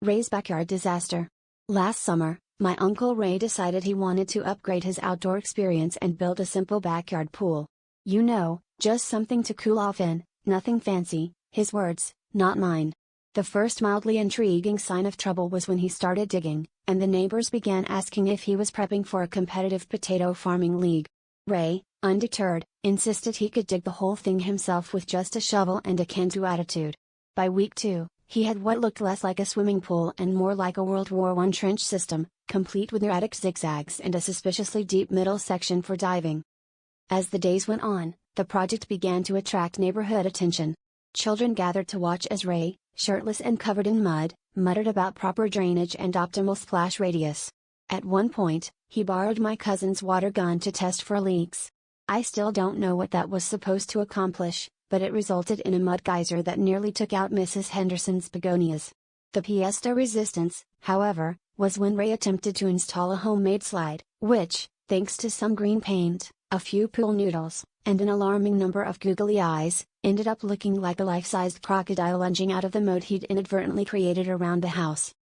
Ray's backyard disaster. Last summer, my Uncle Ray decided he wanted to upgrade his outdoor experience and built a simple backyard pool. You know, just something to cool off in, nothing fancy, his words, not mine. The first mildly intriguing sign of trouble was when he started digging, and the neighbors began asking if he was prepping for a competitive potato farming league. Ray, undeterred, insisted he could dig the whole thing himself with just a shovel and a can-do attitude. By week 2, he had what looked less like a swimming pool and more like a World War I trench system, complete with erratic zigzags and a suspiciously deep middle section for diving. As the days went on, the project began to attract neighborhood attention. Children gathered to watch as Ray, shirtless and covered in mud, muttered about proper drainage and optimal splash radius. At one point, he borrowed my cousin's water gun to test for leaks. I still don't know what that was supposed to accomplish, but it resulted in a mud geyser that nearly took out Mrs. Henderson's begonias. The pièce de resistance, however, was when Ray attempted to install a homemade slide, which, thanks to some green paint, a few pool noodles, and an alarming number of googly eyes, ended up looking like a life-sized crocodile lunging out of the moat he'd inadvertently created around the house.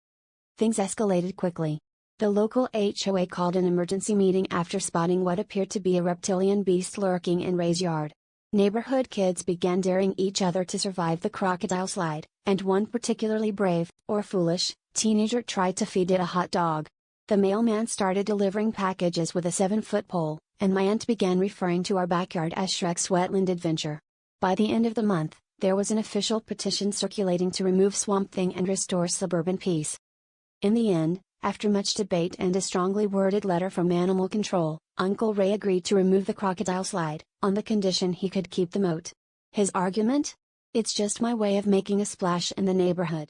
Things escalated quickly. The local HOA called an emergency meeting after spotting what appeared to be a reptilian beast lurking in Ray's yard. Neighborhood kids began daring each other to survive the crocodile slide, and one particularly brave, or foolish, teenager tried to feed it a hot dog. The mailman started delivering packages with a 7-foot pole, and my aunt began referring to our backyard as Shrek's wetland adventure. By the end of the month, there was an official petition circulating to remove Swamp Thing and restore suburban peace. In the end, after much debate and a strongly worded letter from Animal Control, Uncle Ray agreed to remove the crocodile slide, on the condition he could keep the moat. His argument? It's just my way of making a splash in the neighborhood.